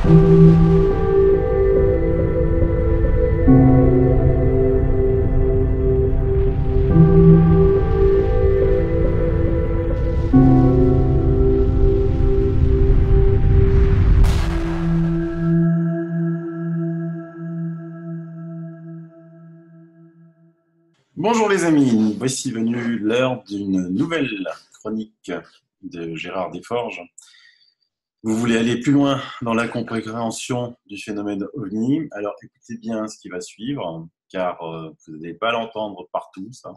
Bonjour les amis, voici venue l'heure d'une nouvelle chronique de Gérard Desforges. Vous voulez aller plus loin dans la compréhension du phénomène OVNI, alors écoutez bien ce qui va suivre, car vous n'allez pas l'entendre partout, ça.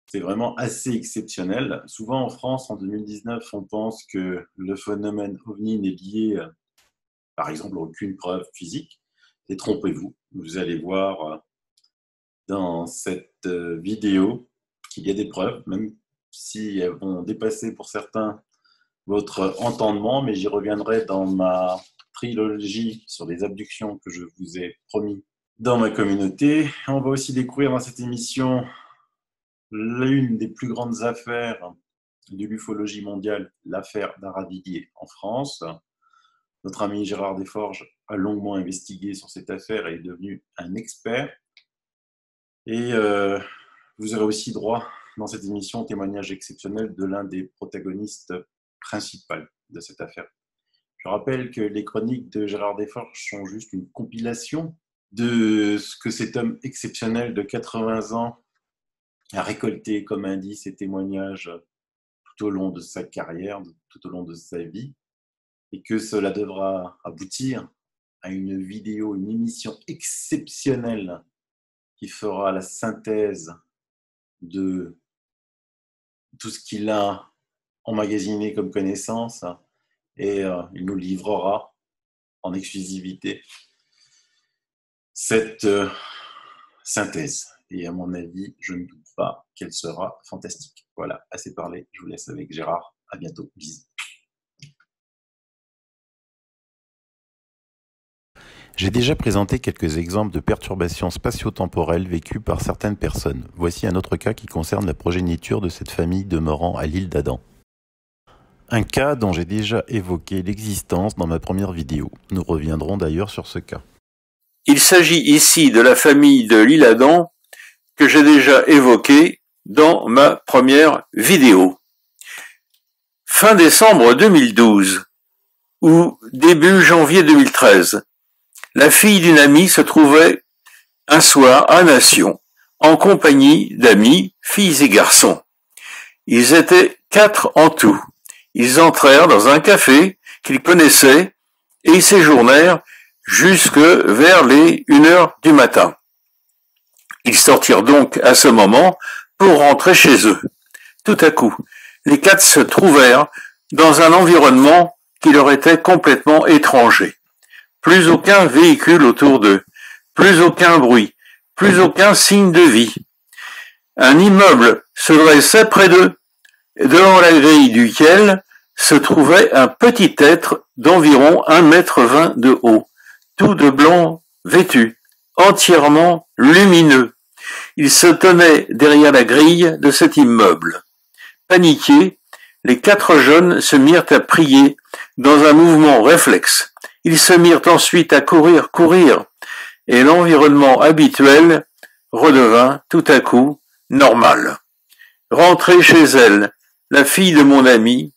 C'est vraiment assez exceptionnel. Souvent en France, en 2019, on pense que le phénomène OVNI n'est lié, par exemple, à aucune preuve physique. Et trompez-vous, vous allez voir dans cette vidéo qu'il y a des preuves, même si elles vont dépasser pour certains votre entendement, mais j'y reviendrai dans ma trilogie sur les abductions que je vous ai promis dans ma communauté. On va aussi découvrir dans cette émission l'une des plus grandes affaires de l'ufologie mondiale, l'affaire d'Aravilliers en France. Notre ami Gérard Desforges a longuement investigué sur cette affaire et est devenu un expert. Et vous aurez aussi droit dans cette émission au témoignage exceptionnel de l'un des protagonistes principaux de cette affaire. Je rappelle que les chroniques de Gérard Desforges sont juste une compilation de ce que cet homme exceptionnel de 80 ans a récolté comme indices et témoignages tout au long de sa carrière, tout au long de sa vie, et que cela devra aboutir à une vidéo, une émission exceptionnelle qui fera la synthèse de tout ce qu'il a emmagasiné comme connaissance et il nous livrera en exclusivité cette synthèse. Et à mon avis, je ne doute pas qu'elle sera fantastique. Voilà, assez parlé. Je vous laisse avec Gérard. À bientôt. Bisous. J'ai déjà présenté quelques exemples de perturbations spatio-temporelles vécues par certaines personnes. Voici un autre cas qui concerne la progéniture de cette famille demeurant à l'île d'Adam. Un cas dont j'ai déjà évoqué l'existence dans ma première vidéo. Nous reviendrons d'ailleurs sur ce cas. Il s'agit ici de la famille de l'île Adam que j'ai déjà évoqué dans ma première vidéo. Fin décembre 2012 ou début janvier 2013, la fille d'une amie se trouvait un soir à Nation, en compagnie d'amis, filles et garçons. Ils étaient 4 en tout. Ils entrèrent dans un café qu'ils connaissaient et y séjournèrent jusque vers les 1h du matin. Ils sortirent donc à ce moment pour rentrer chez eux. Tout à coup, les 4 se trouvèrent dans un environnement qui leur était complètement étranger. Plus aucun véhicule autour d'eux, plus aucun bruit, plus aucun signe de vie. Un immeuble se dressait près d'eux, devant la grille duquel se trouvait un petit être d'environ 1,20 m de haut, tout de blanc vêtu, entièrement lumineux. Il se tenait derrière la grille de cet immeuble. Paniqués, les 4 jeunes se mirent à prier dans un mouvement réflexe. Ils se mirent ensuite à courir, et l'environnement habituel redevint tout à coup normal. Rentrée chez elle, la fille de mon ami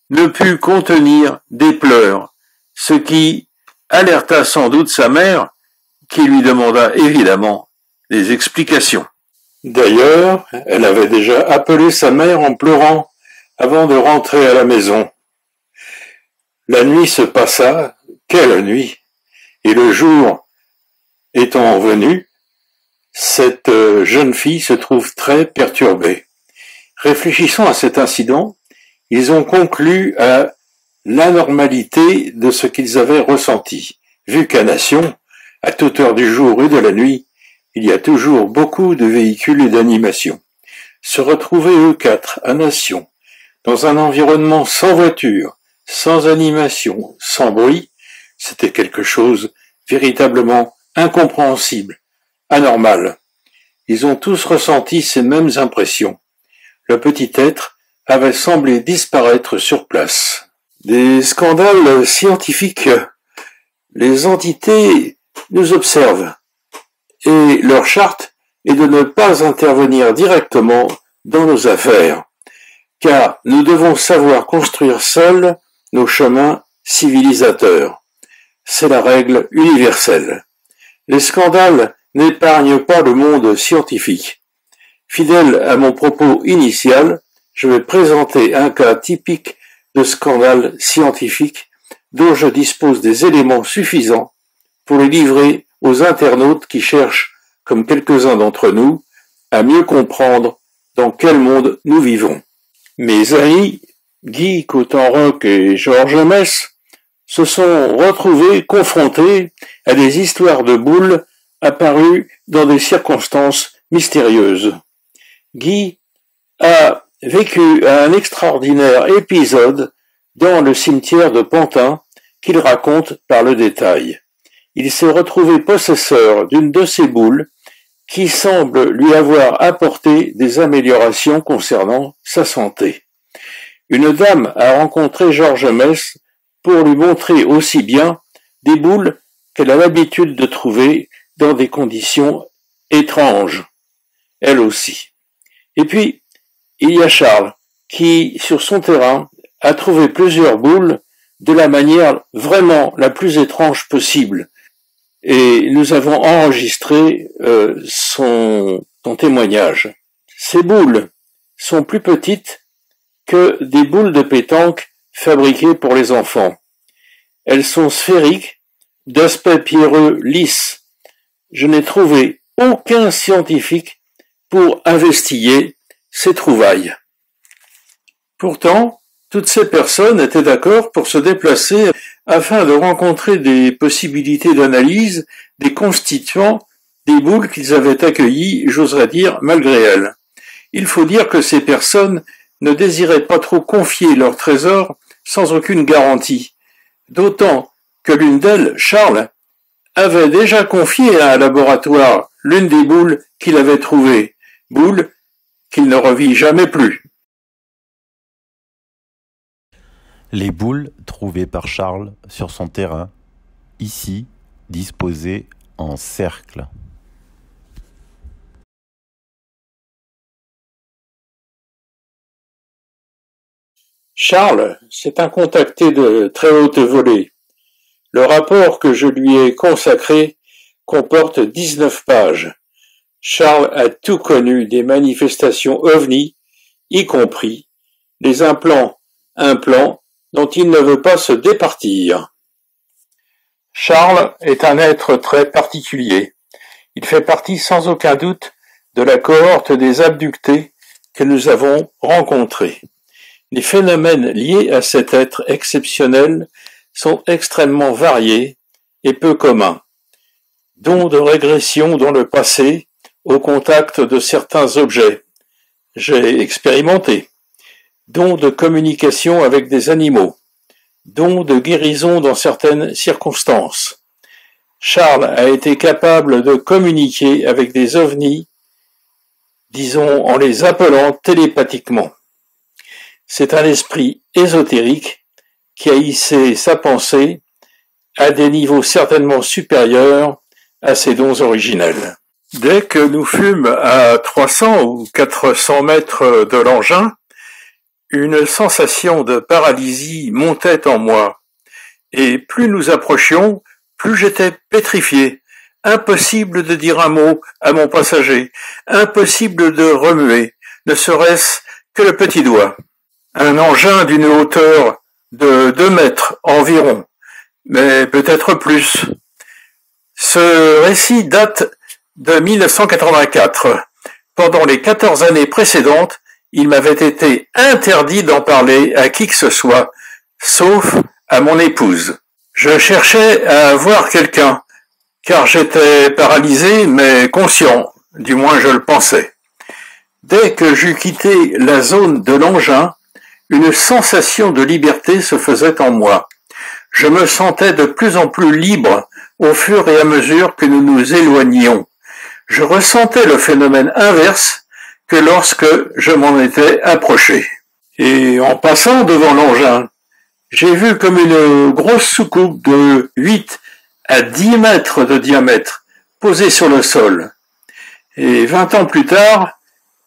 ne put contenir des pleurs, ce qui alerta sans doute sa mère, qui lui demanda évidemment des explications. D'ailleurs, elle avait déjà appelé sa mère en pleurant avant de rentrer à la maison. La nuit se passa, quelle nuit! Et le jour étant venu, cette jeune fille se trouve très perturbée. Réfléchissant à cet incident, ils ont conclu à l'anormalité de ce qu'ils avaient ressenti, vu qu'à Nation, à toute heure du jour et de la nuit, il y a toujours beaucoup de véhicules et d'animations. Se retrouver eux 4 à Nation, dans un environnement sans voiture, sans animation, sans bruit, c'était quelque chose véritablement incompréhensible, anormal. Ils ont tous ressenti ces mêmes impressions. Le petit être avait semblé disparaître sur place. Des scandales scientifiques les entités nous observent et leur charte est de ne pas intervenir directement dans nos affaires, car nous devons savoir construire seuls nos chemins civilisateurs. C'est la règle universelle. Les scandales n'épargnent pas le monde scientifique. Fidèle à mon propos initial, je vais présenter un cas typique de scandale scientifique dont je dispose des éléments suffisants pour les livrer aux internautes qui cherchent, comme quelques-uns d'entre nous, à mieux comprendre dans quel monde nous vivons. Mes amis Guy Cautenroc et Georges Mess se sont retrouvés confrontés à des histoires de boules apparues dans des circonstances mystérieuses. Guy a vécu un extraordinaire épisode dans le cimetière de Pantin qu'il raconte par le détail. Il s'est retrouvé possesseur d'une de ces boules qui semble lui avoir apporté des améliorations concernant sa santé. Une dame a rencontré Georges Mess pour lui montrer aussi bien des boules qu'elle a l'habitude de trouver dans des conditions étranges, elle aussi. Et puis, il y a Charles, qui, sur son terrain, a trouvé plusieurs boules de la manière vraiment la plus étrange possible. Et nous avons enregistré son témoignage. Ces boules sont plus petites que des boules de pétanque fabriquées pour les enfants. Elles sont sphériques, d'aspect pierreux lisse. Je n'ai trouvé aucun scientifique pour investiguer ces trouvailles. Pourtant, toutes ces personnes étaient d'accord pour se déplacer afin de rencontrer des possibilités d'analyse des constituants des boules qu'ils avaient accueillies, j'oserais dire, malgré elles. Il faut dire que ces personnes ne désiraient pas trop confier leur trésor sans aucune garantie, d'autant que l'une d'elles, Charles, avait déjà confié à un laboratoire l'une des boules qu'il avait trouvées, boules qu'il ne revit jamais plus. Les boules trouvées par Charles sur son terrain, ici disposées en cercle. Charles, c'est un contacté de très haute volée. Le rapport que je lui ai consacré comporte 19 pages. Charles a tout connu des manifestations ovni, y compris les implants dont il ne veut pas se départir. Charles est un être très particulier. Il fait partie sans aucun doute de la cohorte des abductés que nous avons rencontrés. Les phénomènes liés à cet être exceptionnel sont extrêmement variés et peu communs. Dons de régression dans le passé au contact de certains objets. J'ai expérimenté. Dons de communication avec des animaux. Dons de guérison dans certaines circonstances. Charles a été capable de communiquer avec des ovnis, disons en les appelant télépathiquement. C'est un esprit ésotérique qui a hissé sa pensée à des niveaux certainement supérieurs à ses dons originels. Dès que nous fûmes à 300 ou 400 mètres de l'engin, une sensation de paralysie montait en moi, et plus nous approchions, plus j'étais pétrifié. Impossible de dire un mot à mon passager, impossible de remuer, ne serait-ce que le petit doigt. Un engin d'une hauteur de 2 mètres environ, mais peut-être plus. Ce récit date de 1984. Pendant les 14 années précédentes, il m'avait été interdit d'en parler à qui que ce soit, sauf à mon épouse. Je cherchais à voir quelqu'un, car j'étais paralysé mais conscient, du moins je le pensais. Dès que j'eus quitté la zone de l'engin, une sensation de liberté se faisait en moi. Je me sentais de plus en plus libre au fur et à mesure que nous nous éloignions. Je ressentais le phénomène inverse que lorsque je m'en étais approché. Et en passant devant l'engin, j'ai vu comme une grosse soucoupe de 8 à 10 mètres de diamètre, posée sur le sol. Et 20 ans plus tard,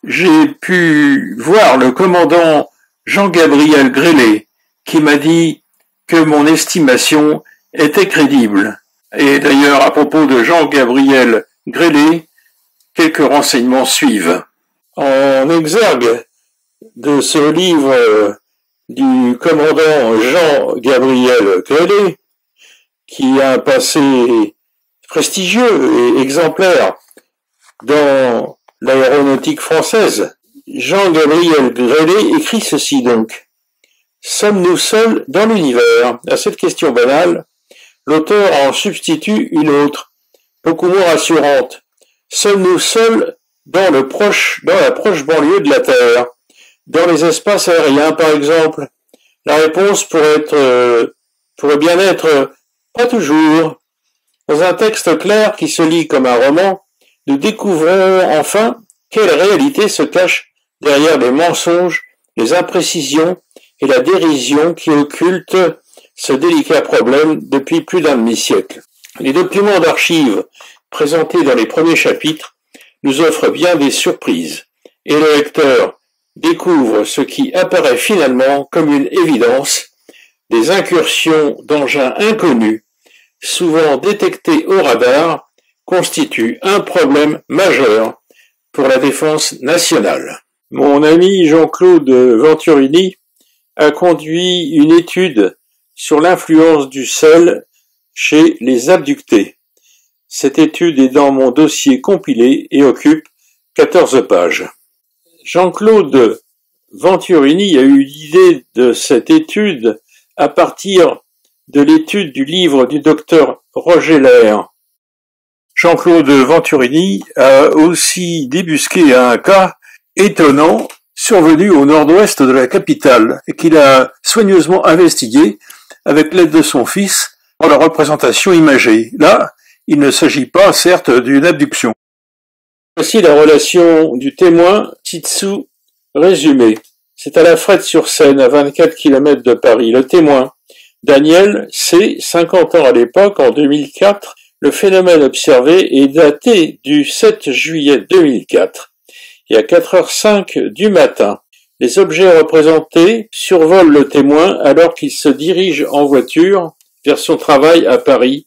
j'ai pu voir le commandant Jean-Gabriel Grélé, qui m'a dit que mon estimation était crédible. Et d'ailleurs, à propos de Jean-Gabriel Grélé, quelques renseignements suivent. En exergue de ce livre du commandant Jean-Gabriel Grélé, qui a un passé prestigieux et exemplaire dans l'aéronautique française, Jean-Gabriel Grélé écrit ceci donc. Sommes-nous seuls dans l'univers? À cette question banale, l'auteur en substitue une autre, beaucoup moins rassurante. Sommes-nous seuls dans la proche banlieue de la Terre, dans les espaces aériens par exemple? La réponse pourrait bien être pas toujours. Dans un texte clair qui se lit comme un roman, nous découvrons enfin quelle réalité se cache derrière les mensonges, les imprécisions et la dérision qui occultent ce délicat problème depuis plus d'un demi-siècle. Les documents d'archives présentés dans les premiers chapitres nous offrent bien des surprises, et le lecteur découvre ce qui apparaît finalement comme une évidence, des incursions d'engins inconnus, souvent détectés au radar, constituent un problème majeur pour la défense nationale. Mon ami Jean-Claude Venturini a conduit une étude sur l'influence du sel chez les abductés. Cette étude est dans mon dossier compilé et occupe 14 pages. Jean-Claude Venturini a eu l'idée de cette étude à partir de l'étude du livre du docteur Roger Lair. Jean-Claude Venturini a aussi débusqué un cas étonnant survenu au nord-ouest de la capitale et qu'il a soigneusement investigué avec l'aide de son fils pour la représentation imagée. Là, il ne s'agit pas, certes, d'une abduction. Voici la relation du témoin Titsu résumée. C'est à la Frette-sur-Seine, à 24 km de Paris. Le témoin, Daniel C., 50 ans à l'époque, en 2004, le phénomène observé est daté du 7 juillet 2004. Et à 4h05 du matin, les objets représentés survolent le témoin alors qu'il se dirige en voiture vers son travail à Paris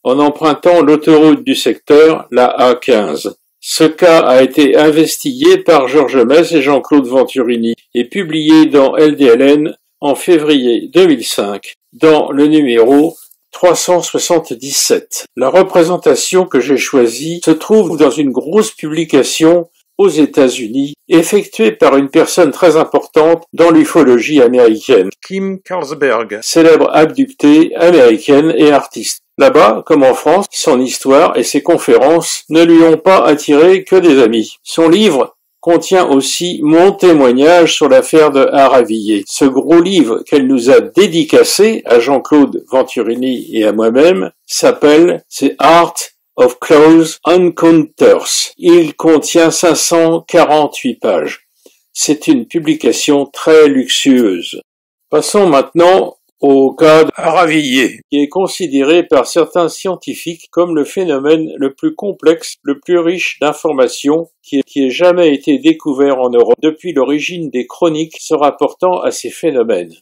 en empruntant l'autoroute du secteur, la A15. Ce cas a été investigué par Georges Mess et Jean-Claude Venturini et publié dans LDLN en février 2005 dans le numéro 377. La représentation que j'ai choisie se trouve dans une grosse publication aux États-Unis, effectuée par une personne très importante dans l'ufologie américaine, Kim Carlsberg, célèbre abductée américaine et artiste. Là-bas, comme en France, son histoire et ses conférences ne lui ont pas attiré que des amis. Son livre contient aussi mon témoignage sur l'affaire de Haravilliers. Ce gros livre qu'elle nous a dédicacé à Jean-Claude Venturini et à moi-même s'appelle « The Art of Close Encounters ». Il contient 548 pages. C'est une publication très luxueuse. Passons maintenant au cas d'Haravilliers, qui est considéré par certains scientifiques comme le phénomène le plus complexe, le plus riche d'informations qui ait jamais été découvert en Europe depuis l'origine des chroniques se rapportant à ces phénomènes.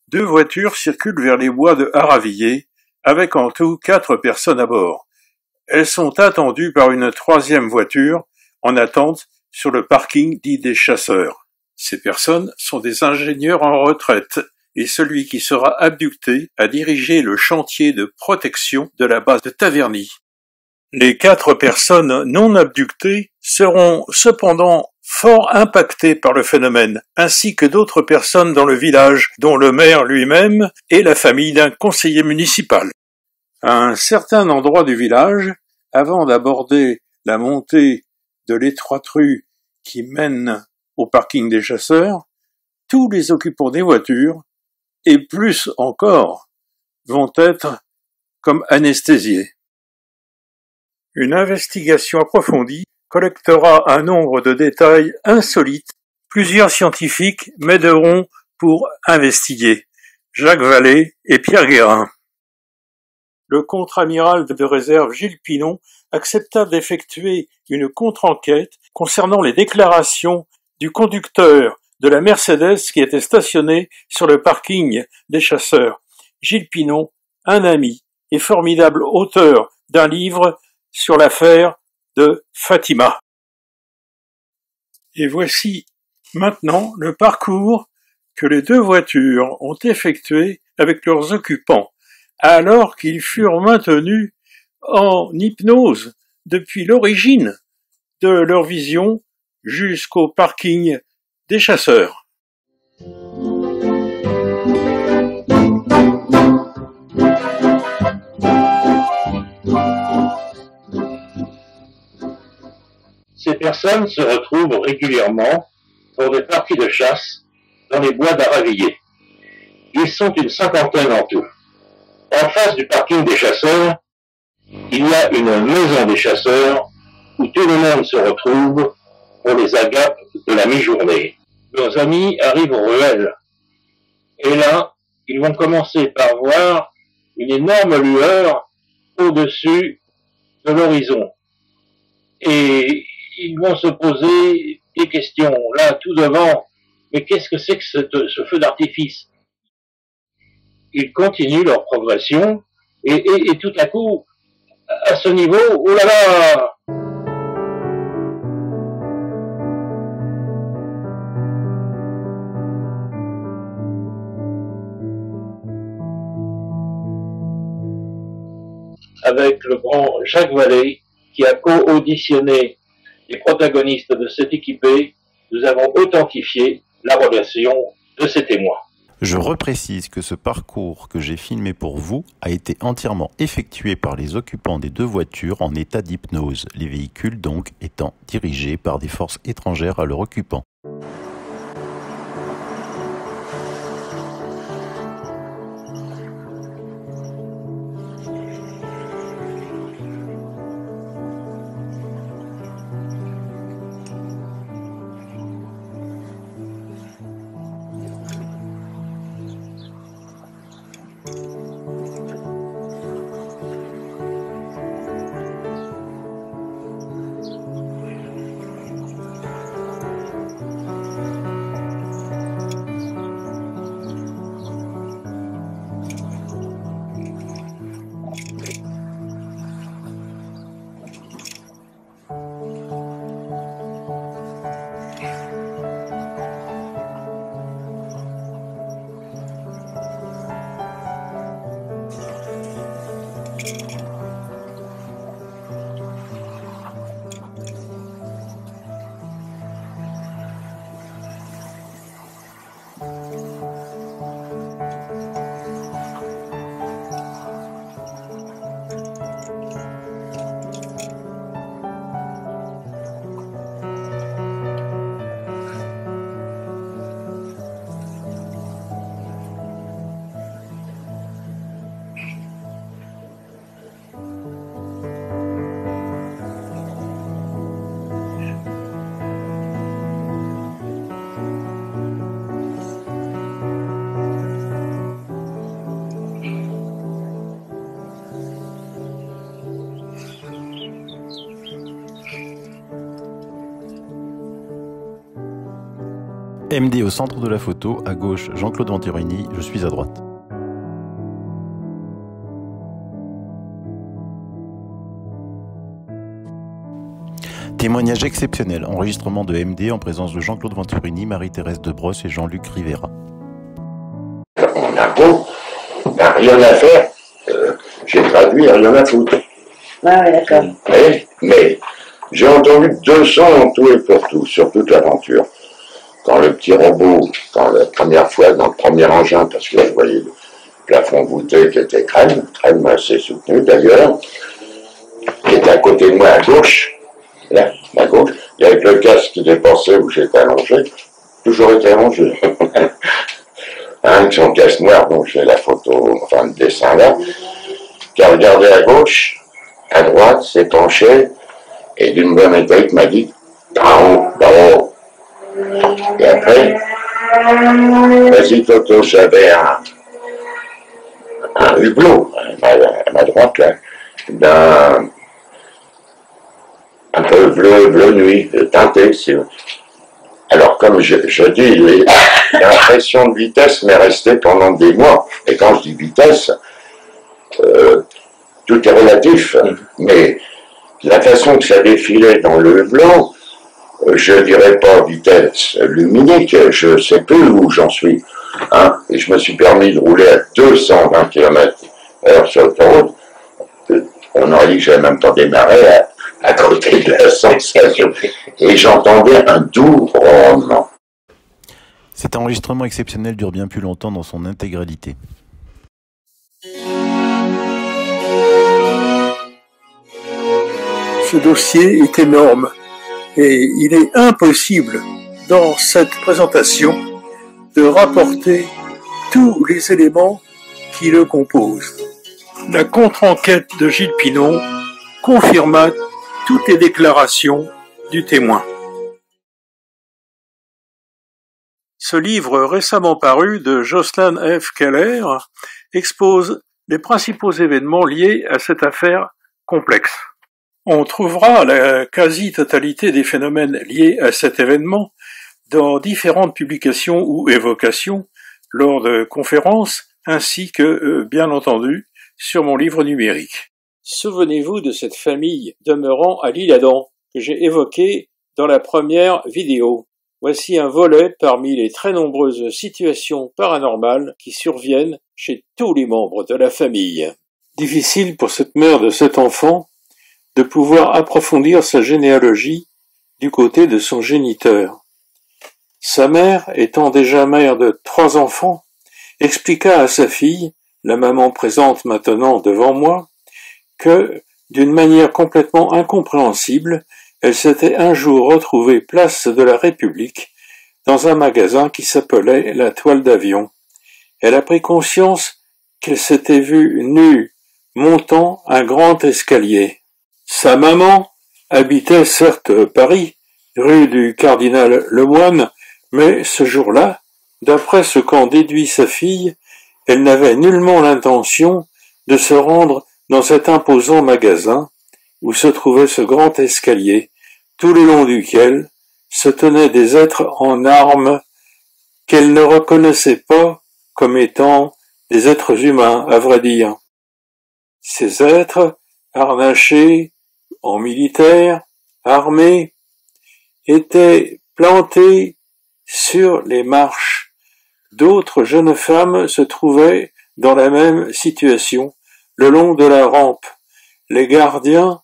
2 voitures circulent vers les bois de Haravilliers, avec en tout 4 personnes à bord. Elles sont attendues par une 3e voiture en attente sur le parking dit des chasseurs. Ces personnes sont des ingénieurs en retraite et celui qui sera abducté a dirigé le chantier de protection de la base de Taverny. Les 4 personnes non abductées seront cependant fort impactées par le phénomène, ainsi que d'autres personnes dans le village, dont le maire lui-même et la famille d'un conseiller municipal. À un certain endroit du village, avant d'aborder la montée de l'étroite rue qui mène au parking des chasseurs, tous les occupants des voitures, et plus encore, vont être comme anesthésiés. Une investigation approfondie collectera un nombre de détails insolites. Plusieurs scientifiques m'aideront pour investiguer. Jacques Vallée et Pierre Guérin. le contre-amiral de réserve Gilles Pinon accepta d'effectuer une contre-enquête concernant les déclarations du conducteur de la Mercedes qui était stationné sur le parking des chasseurs. Gilles Pinon, un ami et formidable auteur d'un livre sur l'affaire de Fatima. Et voici maintenant le parcours que les deux voitures ont effectué avec leurs occupants, alors qu'ils furent maintenus en hypnose depuis l'origine de leur vision jusqu'au parking des chasseurs. Ces personnes se retrouvent régulièrement pour des parties de chasse dans les bois d'Aravilliers. Ils sont une cinquantaine en tout. En face du parking des chasseurs, il y a une maison des chasseurs où tout le monde se retrouve pour les agapes de la mi-journée. Nos amis arrivent aux ruelles. Et là, ils vont commencer par voir une énorme lueur au-dessus de l'horizon. Et ils vont se poser des questions. Là, tout devant, mais qu'est-ce que c'est que ce feu d'artifice? Ils continuent leur progression et tout à coup, à ce niveau, oh là là! Avec le grand Jacques Vallée, qui a co-auditionné les protagonistes de cette équipée, nous avons authentifié la relation de ces témoins. Je reprécise que ce parcours que j'ai filmé pour vous a été entièrement effectué par les occupants des deux voitures en état d'hypnose, les véhicules donc étant dirigés par des forces étrangères à leur occupant. MD au centre de la photo, à gauche Jean-Claude Venturini, je suis à droite. Témoignage exceptionnel, enregistrement de MD en présence de Jean-Claude Venturini, Marie-Thérèse Debrosse et Jean-Luc Rivera. On a beau, ben, rien à faire, j'ai traduit rien à foutre. Ah ouais, d'accord. Mais j'ai entendu 200 en tout et pour tout, sur toute l'aventure. Quand le petit robot, quand la première fois dans le premier engin, parce que là je voyais le plafond voûté qui était crème assez soutenu d'ailleurs, qui était à côté de moi à gauche, là, à gauche, et avec le casque qui dépassait où j'étais allongé, toujours été allongé. Avec son casque noir, donc j'ai la photo, enfin le dessin là, qui a regardé à gauche, à droite, s'est penché, et d'une voix métallique m'a dit « D'en haut ». Et après, vas-y Toto, j'avais un hublot à ma droite, là, un peu bleu nuit, teinté. Alors, comme je dis, l'impression de vitesse m'est restée pendant des mois. Et quand je dis vitesse, tout est relatif. Mais la façon que ça défilait dans le hublot, je dirais pas vitesse luminique, je sais plus où j'en suis. Hein, et je me suis permis de rouler à 220 km/h sur l'autoroute. On aurait dit que j'avais même pas démarré à côté de la sensation. Et j'entendais un doux ronronnement. Cet enregistrement exceptionnel dure bien plus longtemps dans son intégralité. Ce dossier est énorme et il est impossible dans cette présentation de rapporter tous les éléments qui le composent. La contre-enquête de Gilles Pinon confirma toutes les déclarations du témoin. Ce livre récemment paru de Jocelyn F. Keller expose les principaux événements liés à cette affaire complexe. On trouvera la quasi-totalité des phénomènes liés à cet événement dans différentes publications ou évocations lors de conférences ainsi que, bien entendu, sur mon livre numérique. Souvenez-vous de cette famille demeurant à l'Isle-Adam que j'ai évoquée dans la première vidéo. Voici un volet parmi les très nombreuses situations paranormales qui surviennent chez tous les membres de la famille. Difficile pour cette mère de cet enfant de pouvoir approfondir sa généalogie du côté de son géniteur. Sa mère, étant déjà mère de 3 enfants, expliqua à sa fille, la maman présente maintenant devant moi, que, d'une manière complètement incompréhensible, elle s'était un jour retrouvée place de la République dans un magasin qui s'appelait la Toile d'Avion. Elle a pris conscience qu'elle s'était vue nue montant un grand escalier. Sa maman habitait certes Paris, rue du Cardinal Lemoine, mais ce jour-là, d'après ce qu'en déduit sa fille, elle n'avait nullement l'intention de se rendre dans cet imposant magasin où se trouvait ce grand escalier, tout le long duquel se tenaient des êtres en armes qu'elle ne reconnaissait pas comme étant des êtres humains, à vrai dire. Ces êtres, harnachés, en militaire, armés, étaient plantés sur les marches. D'autres jeunes femmes se trouvaient dans la même situation, le long de la rampe. Les gardiens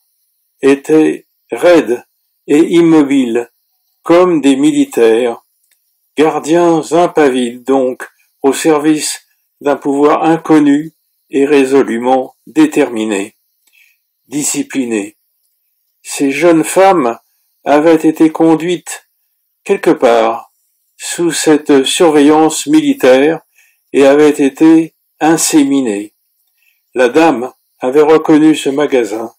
étaient raides et immobiles, comme des militaires. Gardiens impavides donc, au service d'un pouvoir inconnu et résolument déterminé. Disciplinés. Ces jeunes femmes avaient été conduites quelque part sous cette surveillance militaire et avaient été inséminées. La dame avait reconnu ce magasin,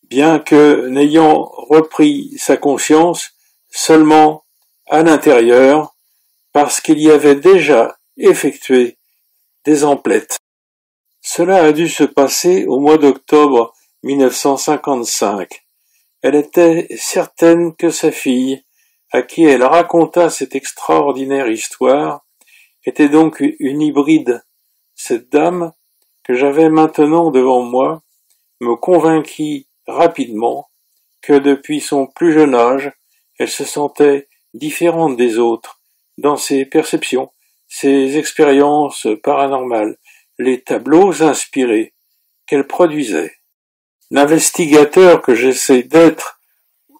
bien que n'ayant repris sa conscience seulement à l'intérieur, parce qu'il y avait déjà effectué des emplettes. Cela a dû se passer au mois d'octobre 1955. Elle était certaine que sa fille, à qui elle raconta cette extraordinaire histoire, était donc une hybride. Cette dame, que j'avais maintenant devant moi, me convainquit rapidement que depuis son plus jeune âge, elle se sentait différente des autres dans ses perceptions, ses expériences paranormales, les tableaux inspirés qu'elle produisait. L'investigateur que j'essaie d'être,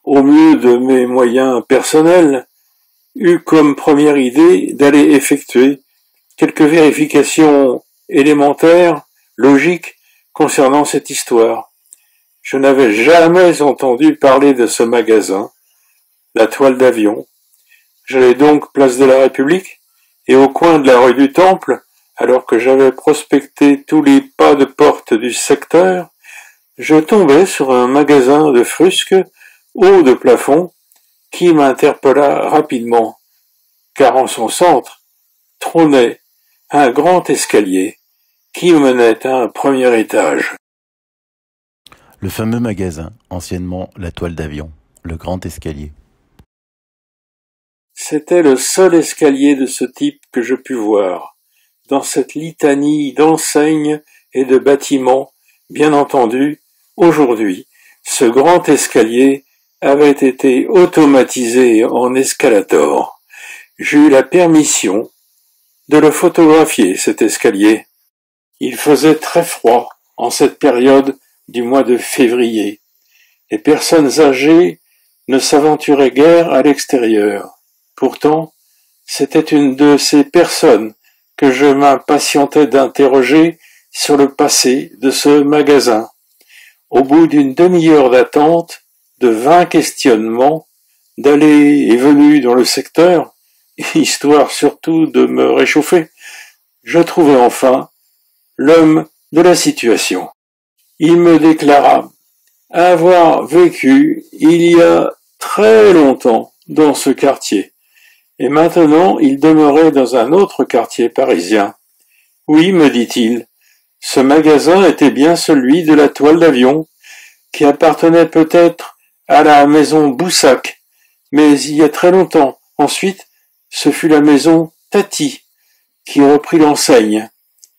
au mieux de mes moyens personnels, eut comme première idée d'aller effectuer quelques vérifications élémentaires, logiques, concernant cette histoire. Je n'avais jamais entendu parler de ce magasin, la Toile d'Avion. J'allais donc place de la République, et au coin de la rue du Temple, alors que j'avais prospecté tous les pas de porte du secteur, je tombais sur un magasin de frusques haut de plafond qui m'interpella rapidement, car en son centre trônait un grand escalier qui menait à un premier étage. Le fameux magasin, anciennement la toile d'avion, le grand escalier. C'était le seul escalier de ce type que je pus voir, dans cette litanie d'enseignes et de bâtiments. Bien entendu, aujourd'hui, ce grand escalier avait été automatisé en escalator. J'ai eu la permission de le photographier, cet escalier. Il faisait très froid en cette période du mois de février. Les personnes âgées ne s'aventuraient guère à l'extérieur. Pourtant, c'était une de ces personnes que je m'impatientais d'interroger sur le passé de ce magasin. Au bout d'une demi-heure d'attente, de 20 questionnements, d'allées et venues dans le secteur, histoire surtout de me réchauffer, je trouvai enfin l'homme de la situation. Il me déclara avoir vécu il y a très longtemps dans ce quartier, et maintenant il demeurait dans un autre quartier parisien. Oui, me dit-il, ce magasin était bien celui de la toile d'avion, qui appartenait peut-être à la maison Boussac, mais il y a très longtemps. Ensuite, ce fut la maison Tati, qui reprit l'enseigne.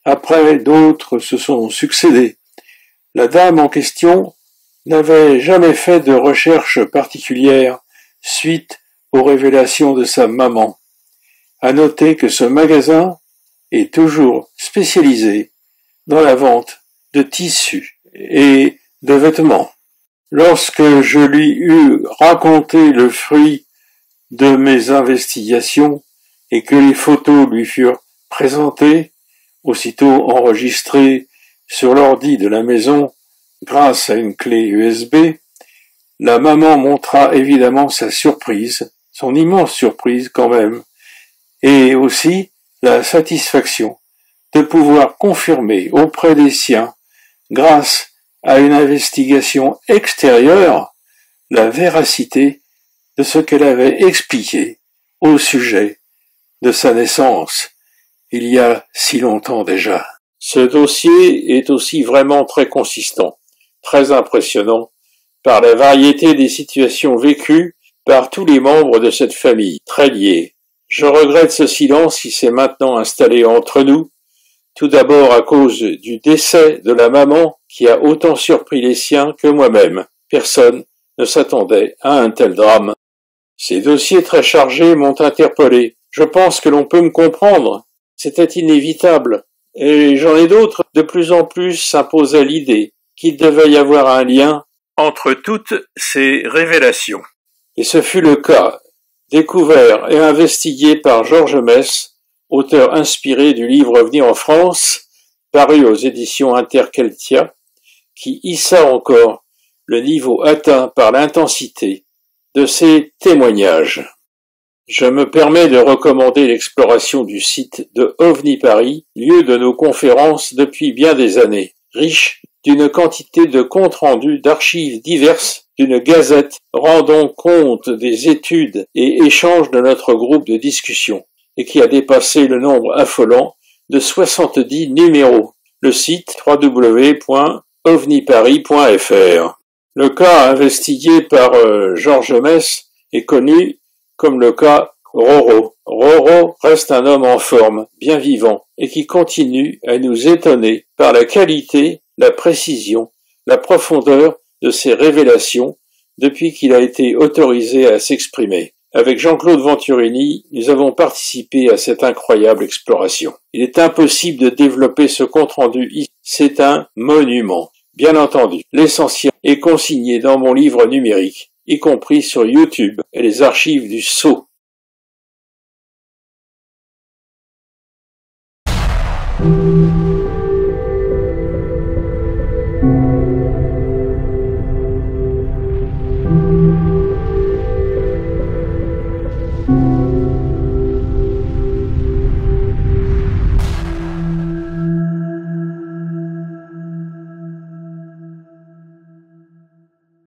Après, d'autres se sont succédés. La dame en question n'avait jamais fait de recherche particulière suite aux révélations de sa maman. À noter que ce magasin est toujours spécialisé dans la vente de tissus et de vêtements. Lorsque je lui eus raconté le fruit de mes investigations et que les photos lui furent présentées, aussitôt enregistrées sur l'ordi de la maison grâce à une clé USB, la maman montra évidemment sa surprise, son immense surprise quand même, et aussi la satisfaction de pouvoir confirmer auprès des siens, grâce à une investigation extérieure, la véracité de ce qu'elle avait expliqué au sujet de sa naissance, il y a si longtemps déjà. Ce dossier est aussi vraiment très consistant, très impressionnant, par la variété des situations vécues par tous les membres de cette famille, très liés. Je regrette ce silence qui s'est maintenant installé entre nous, tout d'abord à cause du décès de la maman qui a autant surpris les siens que moi-même. Personne ne s'attendait à un tel drame. Ces dossiers très chargés m'ont interpellé. Je pense que l'on peut me comprendre. C'était inévitable. Et j'en ai d'autres. De plus en plus s'imposait l'idée qu'il devait y avoir un lien entre toutes ces révélations. Et ce fut le cas, découvert et investigué par Georges Mess, auteur inspiré du livre Venir en France, paru aux éditions Interkeltia, qui hissa encore le niveau atteint par l'intensité de ces témoignages. Je me permets de recommander l'exploration du site de OVNI Paris, lieu de nos conférences depuis bien des années, riche d'une quantité de comptes rendus d'archives diverses, d'une gazette rendant compte des études et échanges de notre groupe de discussion, et qui a dépassé le nombre affolant de 70 numéros. Le site www.ovniparis.fr. Le cas investigué par Georges Mess est connu comme le cas Roro. Roro reste un homme en forme, bien vivant, et qui continue à nous étonner par la qualité, la précision, la profondeur de ses révélations depuis qu'il a été autorisé à s'exprimer. Avec Jean-Claude Venturini, nous avons participé à cette incroyable exploration. Il est impossible de développer ce compte-rendu ici. C'est un monument. Bien entendu, l'essentiel est consigné dans mon livre numérique, y compris sur YouTube et les archives du Sceau.